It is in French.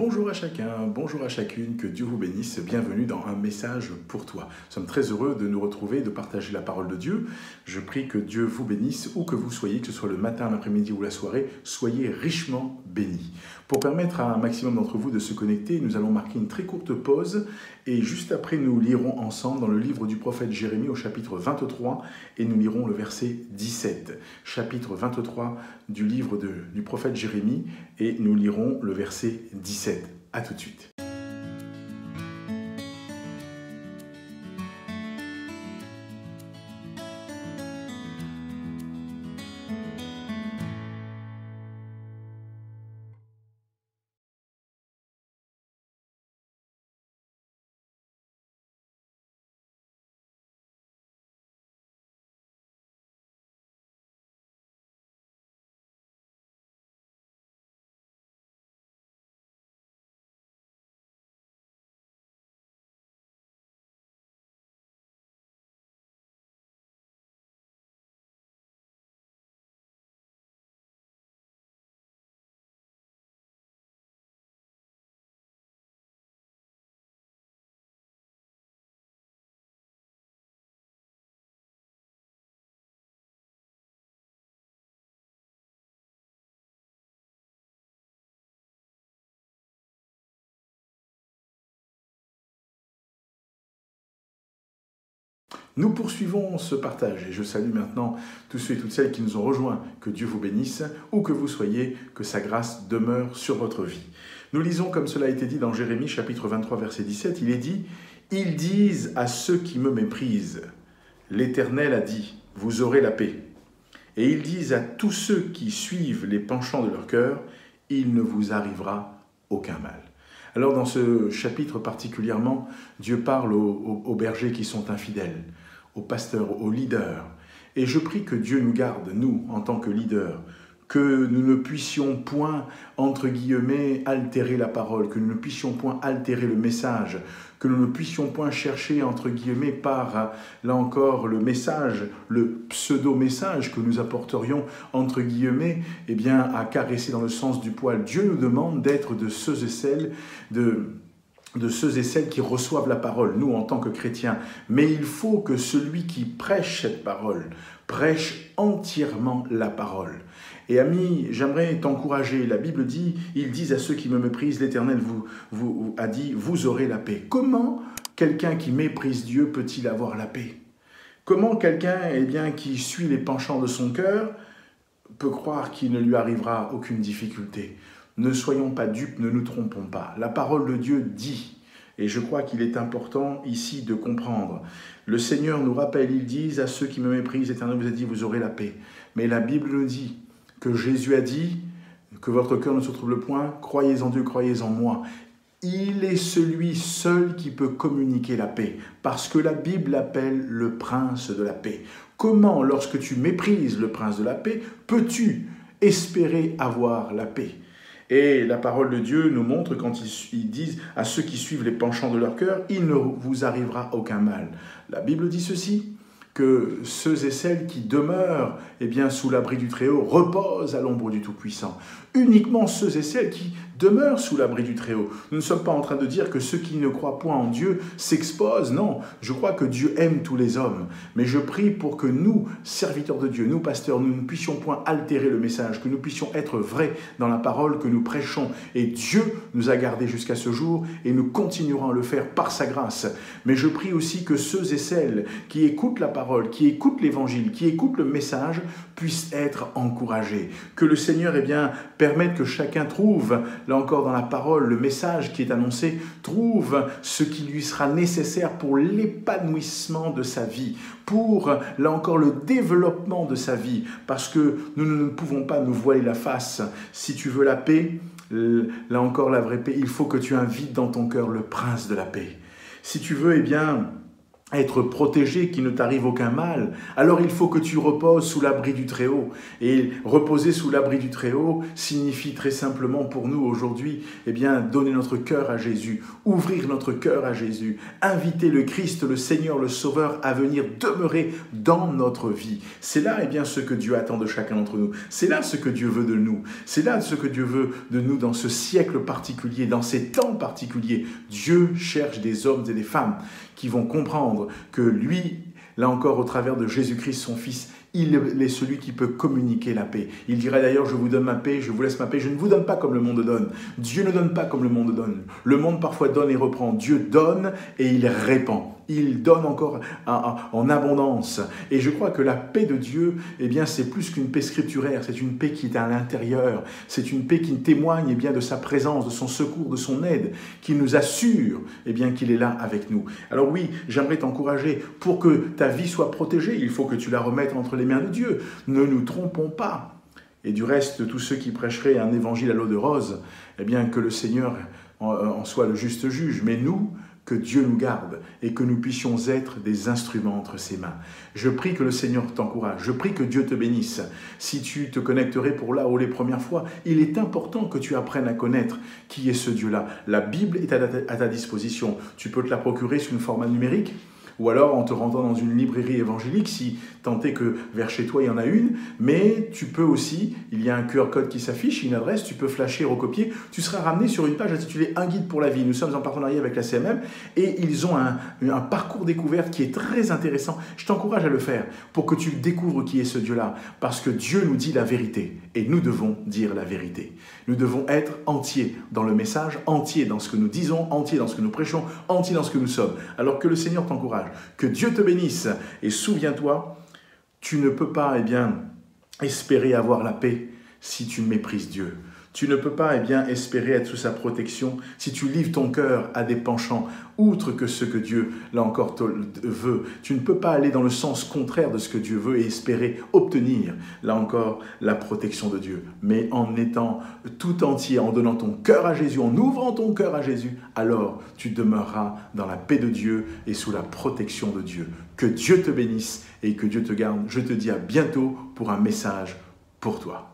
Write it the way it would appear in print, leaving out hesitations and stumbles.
Bonjour à chacun, bonjour à chacune, que Dieu vous bénisse, bienvenue dans un message pour toi. Nous sommes très heureux de nous retrouver, de partager la parole de Dieu. Je prie que Dieu vous bénisse, où que vous soyez, que ce soit le matin, l'après-midi ou la soirée, soyez richement bénis. Pour permettre à un maximum d'entre vous de se connecter, nous allons marquer une très courte pause et juste après nous lirons ensemble dans le livre du prophète Jérémie au chapitre 23 et nous lirons le verset 17. Chapitre 23 du livre du prophète Jérémie et nous lirons le verset 17. À tout de suite. Nous poursuivons ce partage et je salue maintenant tous ceux et toutes celles qui nous ont rejoints. Que Dieu vous bénisse, où que vous soyez, que sa grâce demeure sur votre vie. Nous lisons comme cela a été dit dans Jérémie chapitre 23 verset 17, il est dit « Ils disent à ceux qui me méprisent, l'Éternel a dit, vous aurez la paix. Et ils disent à tous ceux qui suivent les penchants de leur cœur, il ne vous arrivera aucun mal. » Alors dans ce chapitre particulièrement, Dieu parle aux bergers qui sont infidèles, aux pasteurs, aux leaders. Et je prie que Dieu nous garde, nous, en tant que leaders, que nous ne puissions point, entre guillemets, altérer la parole, que nous ne puissions point altérer le message, que nous ne puissions point chercher, entre guillemets, par, là encore, le message, le pseudo-message que nous apporterions, entre guillemets, eh bien, à caresser dans le sens du poil. Dieu nous demande d'être de ceux et celles, de ceux et celles qui reçoivent la parole, nous en tant que chrétiens. Mais il faut que celui qui prêche cette parole prêche entièrement la parole. Et amis, j'aimerais t'encourager. La Bible dit, ils disent à ceux qui me méprisent, l'Éternel vous a dit, vous aurez la paix. Comment quelqu'un qui méprise Dieu peut-il avoir la paix? Comment quelqu'un qui suit les penchants de son cœur peut croire qu'il ne lui arrivera aucune difficulté? Ne soyons pas dupes, ne nous trompons pas. La parole de Dieu dit, et je crois qu'il est important ici de comprendre. Le Seigneur nous rappelle, ils disent à ceux qui me méprisent, l'Éternel vous a dit, vous aurez la paix. Mais la Bible nous dit que Jésus a dit, que votre cœur ne se trouble point, croyez en Dieu, croyez en moi. Il est celui seul qui peut communiquer la paix, parce que la Bible l'appelle le prince de la paix. Comment, lorsque tu méprises le prince de la paix, peux-tu espérer avoir la paix? Et la parole de Dieu nous montre quand ils disent à ceux qui suivent les penchants de leur cœur, il ne vous arrivera aucun mal. La Bible dit ceci, que ceux et celles qui demeurent sous l'abri du Très-Haut reposent à l'ombre du Tout-Puissant. Uniquement ceux et celles qui demeurent sous l'abri du Très-Haut. Nous ne sommes pas en train de dire que ceux qui ne croient point en Dieu s'exposent. Non, je crois que Dieu aime tous les hommes. Mais je prie pour que nous, serviteurs de Dieu, nous pasteurs, nous ne puissions point altérer le message, que nous puissions être vrais dans la parole que nous prêchons. Et Dieu nous a gardés jusqu'à ce jour et nous continuerons à le faire par sa grâce. Mais je prie aussi que ceux et celles qui écoutent la parole, qui écoutent l'évangile, qui écoutent le message, puissent être encouragés. Que le Seigneur permette que chacun trouve, là encore dans la parole, le message qui est annoncé, trouve ce qui lui sera nécessaire pour l'épanouissement de sa vie, pour, là encore, le développement de sa vie, parce que nous ne pouvons pas nous voiler la face. Si tu veux la paix, là encore la vraie paix, il faut que tu invites dans ton cœur le prince de la paix. Si tu veux, être protégé, qu'il ne t'arrive aucun mal, alors il faut que tu reposes sous l'abri du Très-Haut. Et reposer sous l'abri du Très-Haut signifie très simplement pour nous aujourd'hui, eh bien, donner notre cœur à Jésus, ouvrir notre cœur à Jésus, inviter le Christ, le Seigneur, le Sauveur à venir demeurer dans notre vie. C'est là, eh bien, ce que Dieu attend de chacun d'entre nous. C'est là ce que Dieu veut de nous. C'est là ce que Dieu veut de nous dans ce siècle particulier, dans ces temps particuliers. Dieu cherche des hommes et des femmes qui vont comprendre que lui, là encore au travers de Jésus-Christ, son Fils, il est celui qui peut communiquer la paix. Il dirait d'ailleurs, je vous donne ma paix, je vous laisse ma paix, je ne vous donne pas comme le monde donne. Dieu ne donne pas comme le monde donne. Le monde parfois donne et reprend. Dieu donne et il répand. Il donne encore en abondance. Et je crois que la paix de Dieu, eh bien, c'est plus qu'une paix scripturaire, c'est une paix qui est à l'intérieur, c'est une paix qui témoigne eh bien, de sa présence, de son secours, de son aide, qui nous assure eh bien, qu'il est là avec nous. Alors oui, j'aimerais t'encourager, pour que ta vie soit protégée, il faut que tu la remettes entre les mains de Dieu. Ne nous trompons pas. Et du reste, tous ceux qui prêcheraient un évangile à l'eau de rose, eh bien, que le Seigneur en soit le juste juge. Mais nous, que Dieu nous garde et que nous puissions être des instruments entre ses mains. Je prie que le Seigneur t'encourage, je prie que Dieu te bénisse. Si tu te connecterais pour là ou les premières fois, il est important que tu apprennes à connaître qui est ce Dieu-là. La Bible est à ta disposition. Tu peux te la procurer sous une format numérique, ou alors en te rendant dans une librairie évangélique, si tant est que vers chez toi il y en a une, mais tu peux aussi, il y a un QR code qui s'affiche, une adresse, tu peux flasher, recopier, tu seras ramené sur une page intitulée « Un guide pour la vie ». Nous sommes en partenariat avec la CMM et ils ont un parcours découverte qui est très intéressant. Je t'encourage à le faire pour que tu découvres qui est ce Dieu-là, parce que Dieu nous dit la vérité et nous devons dire la vérité. Nous devons être entiers dans le message, entiers dans ce que nous disons, entiers dans ce que nous prêchons, entiers dans ce que nous sommes. Alors que le Seigneur t'encourage. Que Dieu te bénisse et souviens-toi, tu ne peux pas espérer avoir la paix si tu méprises Dieu. Tu ne peux pas espérer être sous sa protection si tu livres ton cœur à des penchants outre que ce que Dieu, là encore, veut. Tu ne peux pas aller dans le sens contraire de ce que Dieu veut et espérer obtenir, là encore, la protection de Dieu. Mais en étant tout entier, en donnant ton cœur à Jésus, en ouvrant ton cœur à Jésus, alors tu demeureras dans la paix de Dieu et sous la protection de Dieu. Que Dieu te bénisse et que Dieu te garde. Je te dis à bientôt pour un message pour toi.